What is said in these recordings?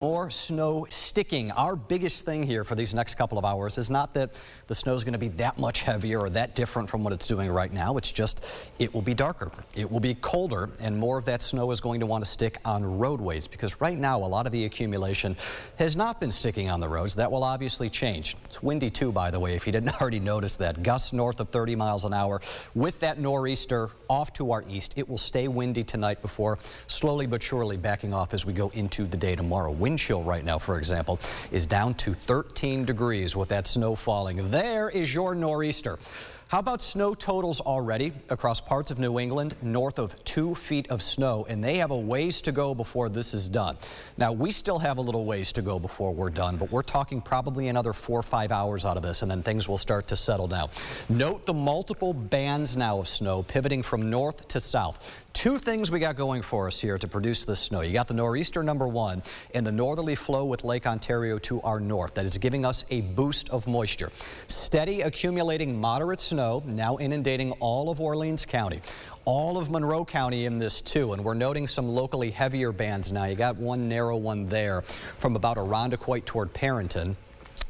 More snow sticking. Our biggest thing here for these next couple of hours is not that the snow is going to be that much heavier or that different from what it's doing right now. It's just it will be darker. It will be colder, and more of that snow is going to want to stick on roadways because right now a lot of the accumulation has not been sticking on the roads. That will obviously change. It's windy too, by the way, if you didn't already notice that. Gusts north of 30 miles an hour with that nor'easter off to our east. It will stay windy tonight before slowly but surely backing off as we go into the day tomorrow. Wind chill right now, for example, is down to 13 degrees with that snow falling. There is your nor'easter. How about snow totals already across parts of New England? North of 2 feet of snow, and they have a ways to go before this is done. Now, we still have a little ways to go before we're done, but we're talking probably another 4 or 5 hours out of this, and then things will start to settle down. Note the multiple bands now of snow pivoting from north to south. Two things we got going for us here to produce this snow. You got the nor'easter number one and the northerly flow with Lake Ontario to our north that is giving us a boost of moisture. Steady accumulating moderate snow now inundating all of Orleans County. All of Monroe County in this too, and we're noting some locally heavier bands now. You got one narrow one there from about Irondequoit toward Parrington.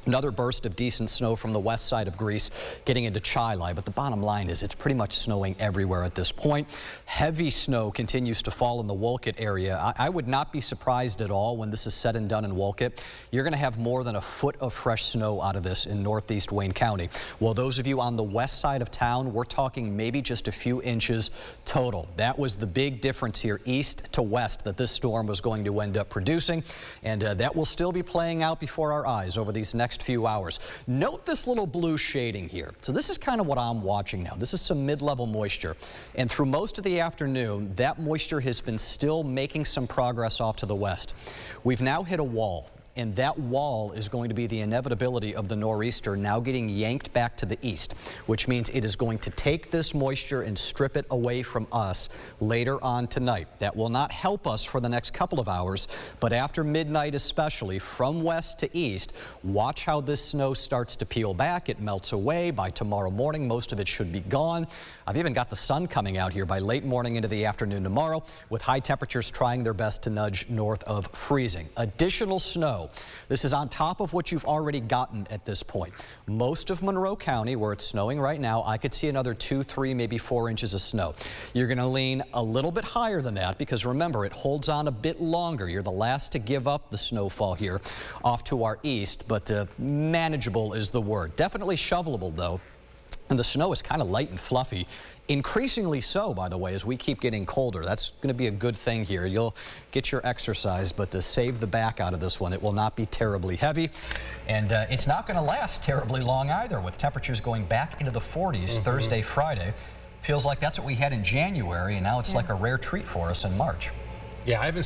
Another burst of decent snow from the west side of Greece getting into Chili, but the bottom line is it's pretty much snowing everywhere at this point. Heavy snow continues to fall in the Wolcott area. I would not be surprised at all when this is said and done in Wolcott. You're going to have more than a foot of fresh snow out of this in northeast Wayne County. Well, those of you on the west side of town, we're talking maybe just a few inches total. That was the big difference here, east to west, that this storm was going to end up producing, and that will still be playing out before our eyes over these next few hours. Note this little blue shading here. So this is kind of what I'm watching now. This is some mid-level moisture, and through most of the afternoon that moisture has been still making some progress off to the west. We've now hit a wall, and that wall is going to be the inevitability of the nor'easter now getting yanked back to the east, which means it is going to take this moisture and strip it away from us later on tonight. That will not help us for the next couple of hours, but after midnight especially, from west to east, watch how this snow starts to peel back. It melts away. By tomorrow morning, most of it should be gone. I've even got the sun coming out here by late morning into the afternoon tomorrow, with high temperatures trying their best to nudge north of freezing. Additional snow. This is on top of what you've already gotten at this point. Most of Monroe County, where it's snowing right now, I could see another 2, 3, maybe 4 inches of snow. You're going to lean a little bit higher than that because remember, it holds on a bit longer. You're the last to give up the snowfall here off to our east, but manageable is the word. Definitely shovelable though. And the snow is kind of light and fluffy, increasingly so, by the way, as we keep getting colder. That's going to be a good thing here. You'll get your exercise, but to save the back out of this one, it will not be terribly heavy. And it's not going to last terribly long either, with temperatures going back into the 40s Thursday, Friday. Feels like that's what we had in January, and now it's like a rare treat for us in March. Yeah, I haven't